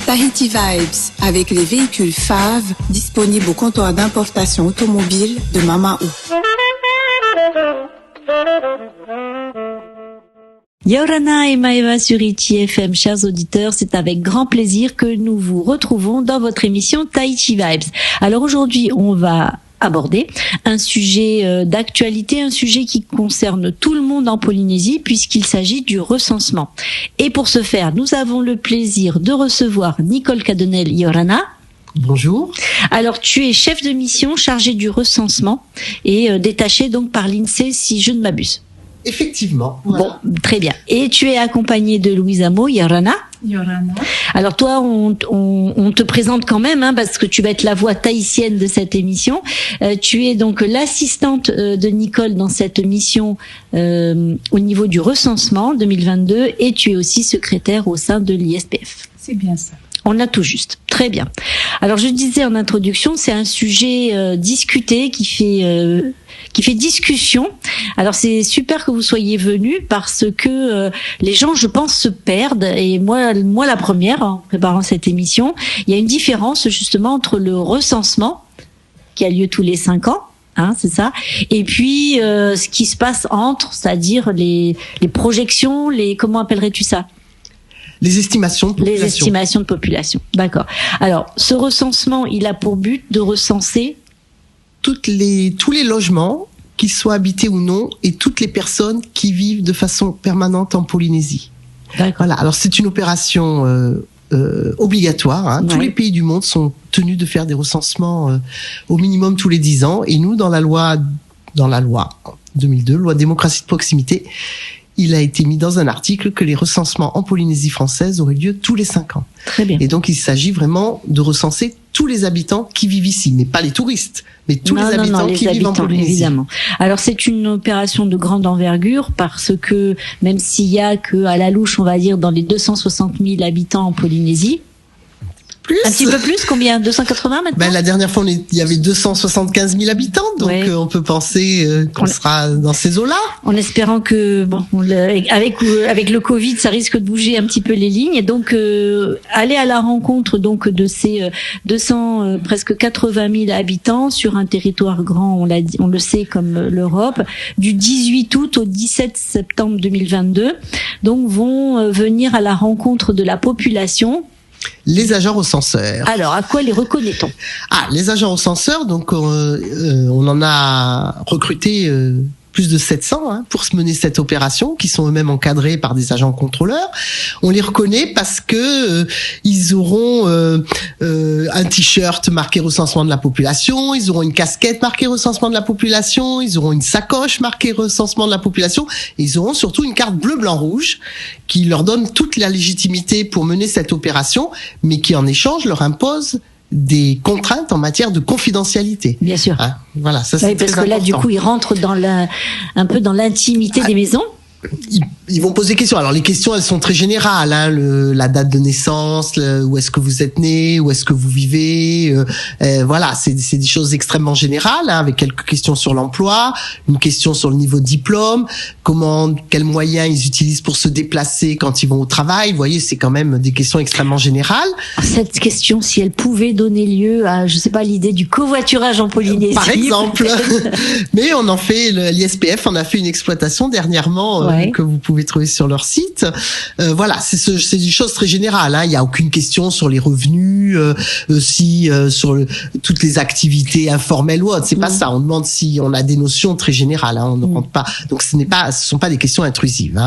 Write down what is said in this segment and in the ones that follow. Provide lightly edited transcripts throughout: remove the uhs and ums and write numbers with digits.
Tahiti Vibes, avec les véhicules FAV disponibles au comptoir d'importation automobile de Mamaou. Yorana et Maeva sur Ichi FM, chers auditeurs, c'est avec grand plaisir que nous vous retrouvons dans votre émission Tahiti Vibes. Alors aujourd'hui, on va aborder un sujet d'actualité, un sujet qui concerne tout le monde en Polynésie puisqu'il s'agit du recensement. Et pour ce faire, nous avons le plaisir de recevoir Nicole Cadenel. Yorana. Bonjour. Alors, tu es chef de mission chargé du recensement et détaché donc par l'INSEE, si je ne m'abuse. Effectivement. Voilà. Bon, très bien. Et tu es accompagnée de Louise Amo, Yorana. Alors toi, on te présente quand même, parce que tu vas être la voix tahitienne de cette émission. Tu es donc l'assistante de Nicole dans cette mission au niveau du recensement 2022 et tu es aussi secrétaire au sein de l'ISPF. C'est bien ça. On a tout juste. Très bien. Alors je disais en introduction, c'est un sujet discuté qui fait discussion. Alors c'est super que vous soyez venus parce que les gens, je pense, se perdent. Et moi la première, en préparant cette émission, il y a une différence justement entre le recensement qui a lieu tous les 5 ans. C'est ça. Et puis ce qui se passe entre, c'est-à-dire les projections, comment appellerais-tu ça ? Les estimations de population. Les estimations de population. D'accord. Alors, ce recensement, il a pour but de recenser tous les logements, qu'ils soient habités ou non, et toutes les personnes qui vivent de façon permanente en Polynésie. D'accord. Voilà. Alors, c'est une opération obligatoire. Ouais. Tous les pays du monde sont tenus de faire des recensements au minimum tous les 10 ans. Et nous, dans la loi 2002, loi démocratie de proximité, il a été mis dans un article que les recensements en Polynésie française auraient lieu tous les 5 ans. Très bien. Et donc, il s'agit vraiment de recenser tous les habitants qui vivent ici, mais pas les touristes, mais tous les habitants qui vivent en Polynésie. Évidemment. Alors, c'est une opération de grande envergure parce que même s'il y a que à la louche, on va dire, dans les 260 000 habitants en Polynésie, un petit peu plus, combien? 280 maintenant? La dernière fois, il y avait 275 000 habitants, donc on peut penser qu'on sera dans ces eaux-là. En espérant que, avec le Covid, ça risque de bouger un petit peu les lignes. Et donc, aller à la rencontre donc de ces 200, presque 80 000 habitants sur un territoire grand, on le sait, comme l'Europe, du 18 août au 17 septembre 2022, donc vont venir à la rencontre de la population. Les agents recenseurs. Alors, à quoi les reconnaît-on ? Les agents recenseurs, donc on en a recruté plus de 700 pour se mener cette opération, qui sont eux-mêmes encadrés par des agents contrôleurs. On les reconnaît parce que ils auront un t-shirt marqué recensement de la population, ils auront une casquette marquée recensement de la population, ils auront une sacoche marquée recensement de la population, et ils auront surtout une carte bleu, blanc, rouge qui leur donne toute la légitimité pour mener cette opération, mais qui en échange leur impose des contraintes en matière de confidentialité. Bien sûr. Voilà, ça c'est parce très que là, important. du coup, ils rentrent un peu dans l'intimité des maisons. Ils vont poser des questions. Alors les questions, elles sont très générales. La date de naissance, où est-ce que vous êtes né, où est-ce que vous vivez. Voilà, c'est des choses extrêmement générales, avec quelques questions sur l'emploi, une question sur le niveau de diplôme, quels moyens ils utilisent pour se déplacer quand ils vont au travail. Vous voyez, c'est quand même des questions extrêmement générales. Cette question, si elle pouvait donner lieu à, je sais pas, l'idée du covoiturage en Polynésie. Par exemple. Mais on en fait, l'ISPF en a fait une exploitation dernièrement que vous pouvez trouver sur leur site. Voilà, c'est des choses très générales. Il y a aucune question sur les revenus, sur toutes les activités informelles ou autres. C'est pas ça. On demande si on a des notions très générales. On ne rentre pas. Donc ce sont pas des questions intrusives.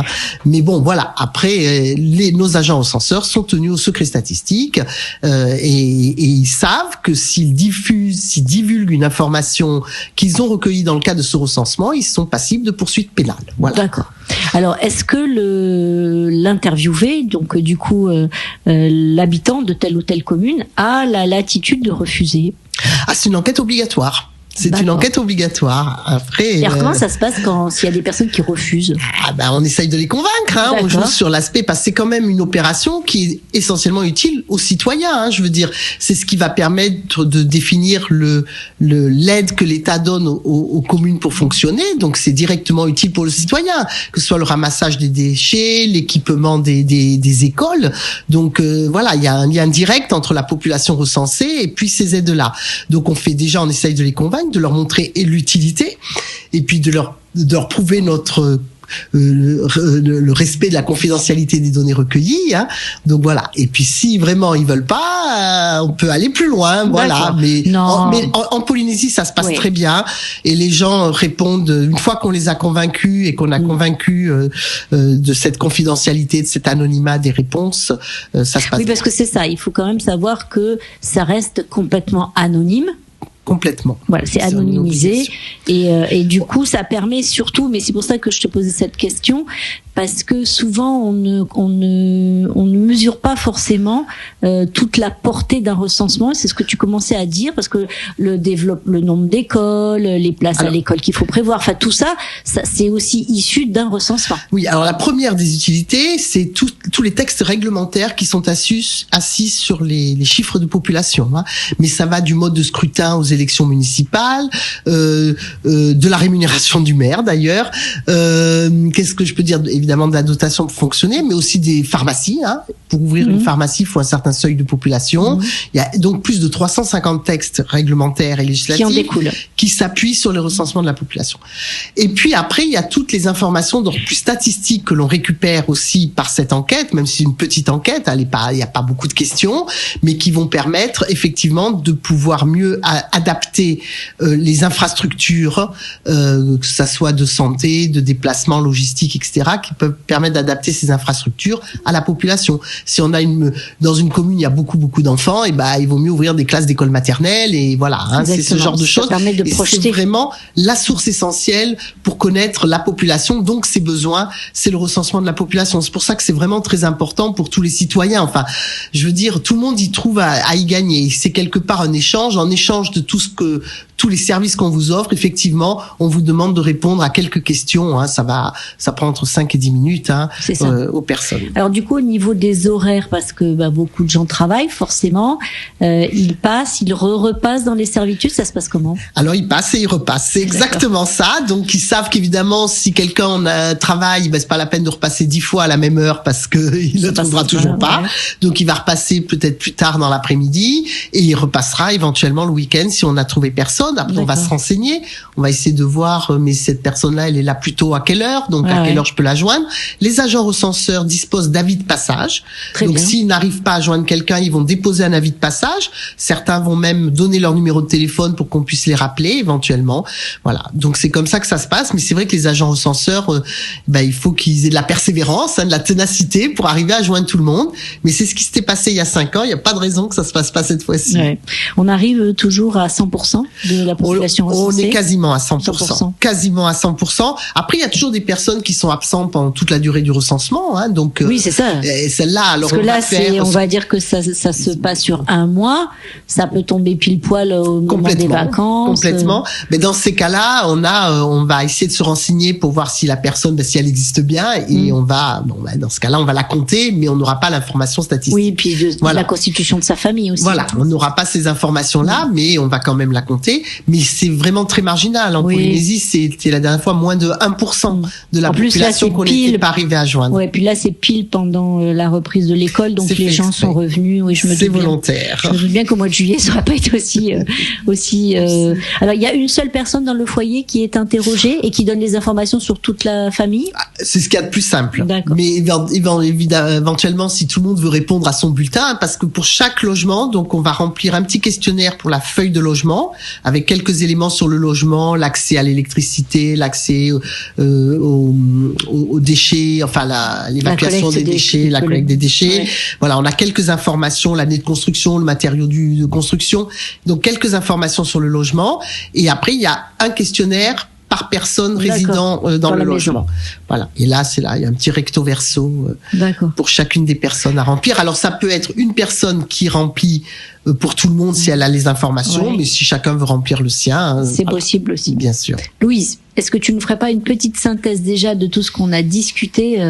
Mais bon, voilà. Après, nos agents recenseurs sont tenus au secret statistique et ils savent que s'ils divulguent une information qu'ils ont recueillie dans le cadre de ce recensement, ils sont passibles de poursuites pénales. Voilà. D'accord. Alors, est-ce que l'interviewé, donc du coup l'habitant de telle ou telle commune, a la latitude de refuser ? C'est une enquête obligatoire. C'est une enquête obligatoire. Après, et alors comment ça se passe s'il y a des personnes qui refusent? On essaye de les convaincre. Hein. On joue sur l'aspect parce que c'est quand même une opération qui est essentiellement utile aux citoyens. Hein. Je veux dire, c'est ce qui va permettre de définir l'aide que l'État donne aux communes pour fonctionner. Donc c'est directement utile pour le citoyen, que ce soit le ramassage des déchets, l'équipement des écoles. Donc voilà, il y a un lien direct entre la population recensée et puis ces aides-là. Donc on essaye de les convaincre, de leur montrer l'utilité et puis de leur prouver notre le respect de la confidentialité des données recueillies. Hein. Donc voilà. Et puis si vraiment ils veulent pas, on peut aller plus loin. Voilà. Mais en Polynésie, ça se passe très bien et les gens répondent une fois qu'on les a convaincus et qu'on a convaincu de cette confidentialité, de cet anonymat des réponses, ça se passe. Oui, parce que c'est ça. Il faut quand même savoir que ça reste complètement anonyme. Complètement. Voilà, c'est anonymisé et du coup ça permet surtout, mais c'est pour ça que je te posais cette question, parce que souvent on ne mesure pas forcément toute la portée d'un recensement. C'est ce que tu commençais à dire, parce que le nombre d'écoles, les places à l'école qu'il faut prévoir, enfin tout ça c'est aussi issu d'un recensement. Oui, alors la première des utilités, c'est tous les textes réglementaires qui sont assis sur les chiffres de population. Hein. Mais ça va du mode de scrutin aux élections municipales, de la rémunération du maire d'ailleurs. Qu'est-ce que je peux dire? Évidemment de la dotation pour fonctionner, mais aussi des pharmacies. Hein. Pour ouvrir une pharmacie, il faut un certain seuil de population. Il y a donc plus de 350 textes réglementaires et législatifs qui s'appuient sur le recensement de la population. Et puis après, il y a toutes les informations d'ordre plus statistique que l'on récupère aussi par cette enquête, même si c'est une petite enquête, il n'y a pas beaucoup de questions, mais qui vont permettre effectivement de pouvoir mieux adapter les infrastructures, que ça soit de santé, de déplacement, logistique, etc., qui peuvent permettre d'adapter ces infrastructures à la population. Si on a dans une commune, il y a beaucoup d'enfants, et il vaut mieux ouvrir des classes d'école maternelle, et voilà, hein, c'est ce genre de choses. Ça permet de projeter. C'est vraiment la source essentielle pour connaître la population, donc ses besoins, c'est le recensement de la population. C'est pour ça que c'est vraiment très important pour tous les citoyens. Enfin, je veux dire, tout le monde y trouve à y gagner. C'est quelque part un échange, en échange de tous les services qu'on vous offre. Effectivement, on vous demande de répondre à quelques questions. Hein, ça prend entre 5 et 10 minutes aux personnes. Alors du coup, au niveau des horaires, parce que beaucoup de gens travaillent forcément, ils repassent dans les servitudes. Ça se passe comment? Alors ils passent et ils repassent. C'est exactement ça. Donc ils savent qu'évidemment, si quelqu'un travaille, c'est pas la peine de repasser 10 fois à la même heure parce que il ne trouvera toujours pas. Ouais. Donc il va repasser peut-être plus tard dans l'après-midi et il repassera éventuellement le week-end si on a trouvé personne. Après, on va se renseigner, on va essayer de voir, mais cette personne-là, elle est là plutôt à quelle heure, donc à quelle heure je peux la joindre. Les agents recenseurs disposent d'avis de passage. Donc, s'ils n'arrivent pas à joindre quelqu'un, ils vont déposer un avis de passage. Certains vont même donner leur numéro de téléphone pour qu'on puisse les rappeler éventuellement. Voilà. Donc, c'est comme ça que ça se passe. Mais c'est vrai que les agents recenseurs, il faut qu'ils aient de la persévérance, de la ténacité pour arriver à joindre tout le monde. Mais c'est ce qui s'était passé il y a 5 ans. Il n'y a pas de raison que ça se passe pas cette fois-ci. Ouais. On arrive toujours à 100% de la population recensée. On est quasiment à 100%. Quasiment à 100%. Après, il y a toujours des personnes qui sont absentes pendant toute la durée du recensement. Hein, donc, oui, c'est ça. Celle-là, alors parce que là, on va dire que ça se passe sur un mois. Ça peut tomber pile poil au moment des vacances. Complètement. Mais dans ces cas-là, on va essayer de se renseigner pour voir si la personne, si elle existe bien, et on va, dans ce cas-là, on va la compter, mais on n'aura pas l'information statistique. Oui, puis la constitution de sa famille aussi. Voilà, on n'aura pas ces informations-là, mais on va quand même la compter. Mais c'est vraiment très marginal. En Polynésie, c'était la dernière fois moins de 1% de la population qu'on n'était pas arrivé à joindre. Ouais, puis là, c'est pile pendant la reprise de l'école, donc les gens sont revenus. Oui, c'est volontaire. Je me doute bien qu'au mois de juillet, ça va pas être aussi. Alors, il y a une seule personne dans le foyer qui est interrogée et qui donne les informations sur toute la famille. C'est ce qu'il y a de plus simple. D'accord. Mais éventuellement, si tout le monde veut répondre à son bulletin, parce que pour chaque logement, donc on va remplir un petit questionnaire pour la feuille de logement, avec quelques éléments sur le logement, l'accès à l'électricité, l'accès aux déchets, enfin l'évacuation des déchets, la collecte des déchets. Ouais. Voilà, on a quelques informations, l'année de construction, le matériau de construction, donc quelques informations sur le logement. Et après, il y a un questionnaire par personne résidant dans le logement. Voilà. Et là, il y a un petit recto verso pour chacune des personnes à remplir. Alors, ça peut être une personne qui remplit pour tout le monde si elle a les informations, mais si chacun veut remplir le sien, c'est possible aussi. Bien sûr. Louise, est-ce que tu nous ferais pas une petite synthèse déjà de tout ce qu'on a discuté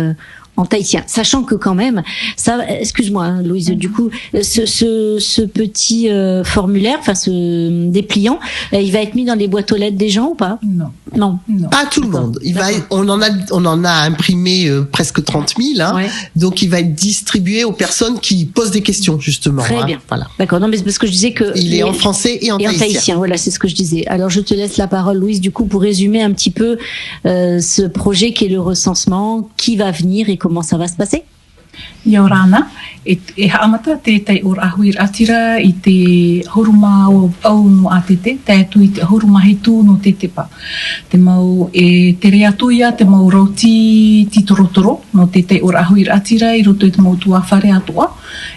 en tahitien, sachant que quand même, ça, excuse-moi, hein, Louise, du coup, ce petit formulaire, enfin ce dépliant, il va être mis dans les boîtes aux lettres des gens ou pas ? Non. Pas tout le monde. On en a imprimé presque 30 000, hein, donc il va être distribué aux personnes qui posent des questions justement. Très bien. Voilà. D'accord. Non, mais c'est parce que je disais que il est en français et en tahitien. Voilà, c'est ce que je disais. Alors je te laisse la parole, Louise, du coup, pour résumer un petit peu ce projet qui est le recensement, qui va venir et comment ça va se passer. Yorana, e haamata te tai ora ahuir atira I te horuma o au no atete, te atu I te horuma hitu no te tepa. Te mau e te reatu ia, te mau rauti titorotoro, no te tai ora ahuir atira I roto I te mau tua whare atua.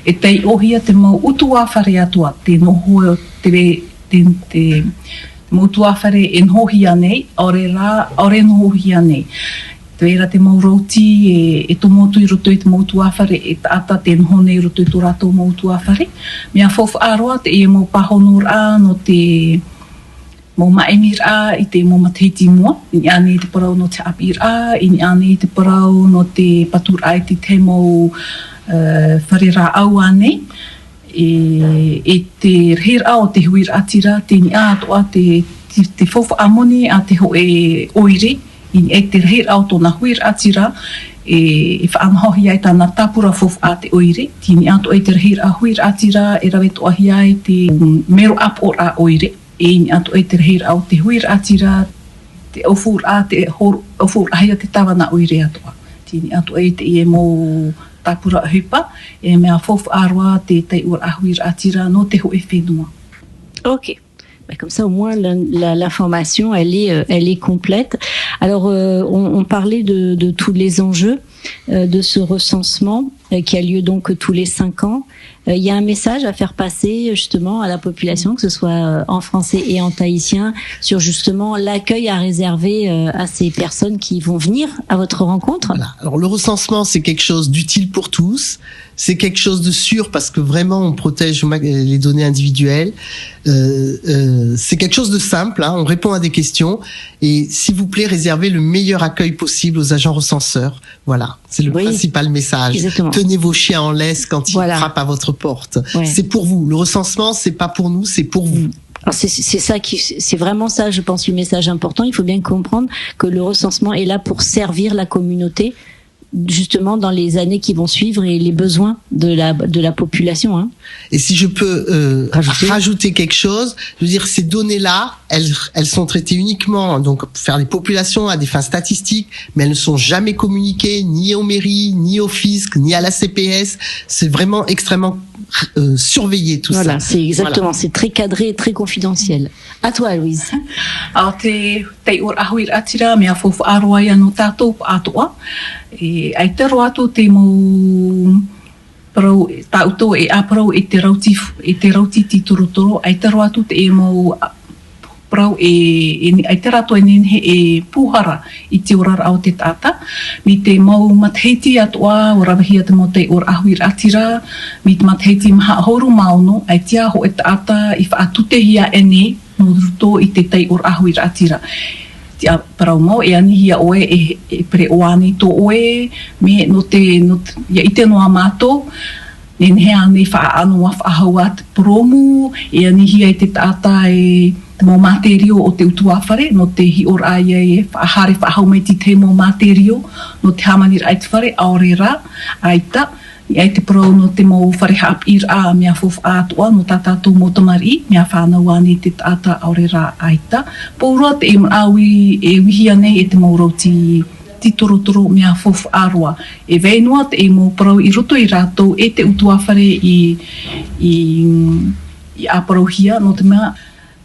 E tei ohia te mau utua whare atua, te noho te mau tua whare e nohia nei, ore nohia nei. Era te mau rauti e tomotu I roto I te mau tuawhare e taata te nhone I roto I tō rātou mau tuawhare. Mea whawh aroa te e mau pahonor a no te mau maemir a I te mau mateiti mua. Ini ane te parau no te apir a, ini ane te parau no te patur a I te mau whare rā au ane. E te rehera o te huir atira, te ni a atoa te whawh amone a te ho e oire. In e te rehir au tōna huir atira e whaanhohi ai tāna tapura fofu a te oire. Tini ato e te rehir a huir atira e rawe toahi ai te mero ap o a oire. E ini ato e te rehir au te huir atira te ofur a te ofur ahia te tawana oire atoa. Tini ato e te ie mō tapura hupa e mea fofu aroa te tei ur a huir atira no te ho e whenua. Ok. Comme ça, au moins, l'information, elle est complète. Alors, on parlait de tous les enjeux de ce recensement qui a lieu donc tous les 5 ans. Il y a un message à faire passer justement à la population, que ce soit en français et en tahitien, sur justement l'accueil à réserver à ces personnes qui vont venir à votre rencontre. Voilà. Alors le recensement, c'est quelque chose d'utile pour tous. C'est quelque chose de sûr parce que vraiment on protège les données individuelles. C'est quelque chose de simple, hein, on répond à des questions et s'il vous plaît réservez le meilleur accueil possible aux agents recenseurs. Voilà, c'est le principal message. Exactement. Tenez vos chiens en laisse quand ils frappent à votre porte. C'est pour vous. Le recensement, c'est pas pour nous, c'est pour vous. Alors c'est vraiment ça, je pense, le message important. Il faut bien comprendre que le recensement est là pour servir la communauté, justement dans les années qui vont suivre et les besoins de la population. Hein. Et si je peux rajouter quelque chose, je veux dire ces données-là, elles sont traitées uniquement donc pour faire des populations à des fins statistiques, mais elles ne sont jamais communiquées ni aux mairies, ni au fisc, ni à la CPS. C'est vraiment extrêmement surveillé tout ça. Voilà, c'est exactement, c'est très cadré, très confidentiel. À toi, Louise. Alors te ur ahuir atira mea fofu aroa ia no tātou atoa. E ai te roato te mo parau tauto e aparau e te rauti titorotoro. Ai te roato te e mo parau ai te rato e puhara I te orara au te tata. Mi te mau matheiti atoa o rawahia te mo te ur ahuir atira. Mi te matheiti maha horu maono. Ai te aho e tata I whaatutehia ene no ruto I te tei ur ahuir atira. Tia parau mau e anihia oe e pre oani to oe me no te ia ite noa mato nenhe ane whaano a whaahau te promu e anihia I te tata e mo materio o te utuawhare no te hi or aia e whaahare whaahau mai te mo materio no te hamanir ai te whare aorera aita I te parau no te mo whare hap ir a mea fofu atoa no tātātou mo tamari mea whanau ane te tata aorera aita. Pōroa te awi e wihia nei e te mo rauti titorotoro mea fofu aroa. E weinua te mo parau I roto I rātou e te utuawhare I aparauhia no te mea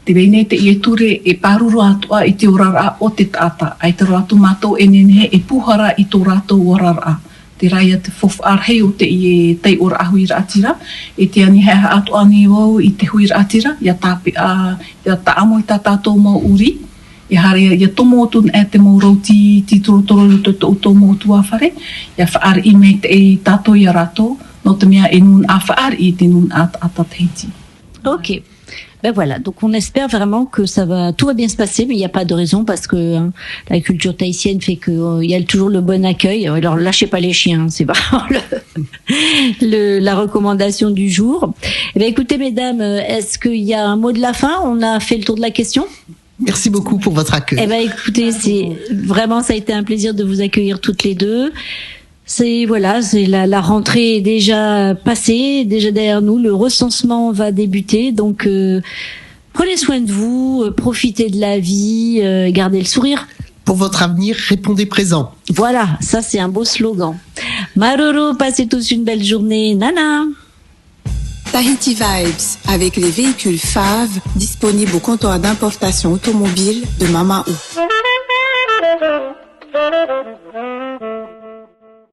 te weinei te I ture e pāruro atoa I te orara o te tata. Ai te rātou mātou e nenhe e puhara I tō rātou orara. Te raia te fofu arhei o te I tei ora ahuira atira. E te aniheha ato ane wau I te huira atira. Ia tape ia ta amo I tā tātou mau uri. I hare ia tomo tun e te maurau ti torotoro to tomo tua whare. Ia whaar I me te e tato I a rato. No te mea e nun a whaar I te nun a tateiti. Ok. Ben voilà, donc on espère vraiment que tout va bien se passer, mais il n'y a pas de raison parce que la culture tahitienne fait que il y a toujours le bon accueil. Alors lâchez pas les chiens, c'est vraiment la recommandation du jour. Eh bien, écoutez mesdames, est-ce qu'il y a un mot de la fin? On a fait le tour de la question. Merci beaucoup pour votre accueil. Eh ben écoutez, ça a été un plaisir de vous accueillir toutes les deux. C'est la rentrée est déjà passée, déjà derrière nous, le recensement va débuter, donc prenez soin de vous, profitez de la vie, gardez le sourire. Pour votre avenir, répondez présent. Voilà, ça c'est un beau slogan. Maruru, passez tous une belle journée, nana. Tahiti Vibes avec les véhicules FAV disponibles au comptoir d'importation automobile de Mama'u.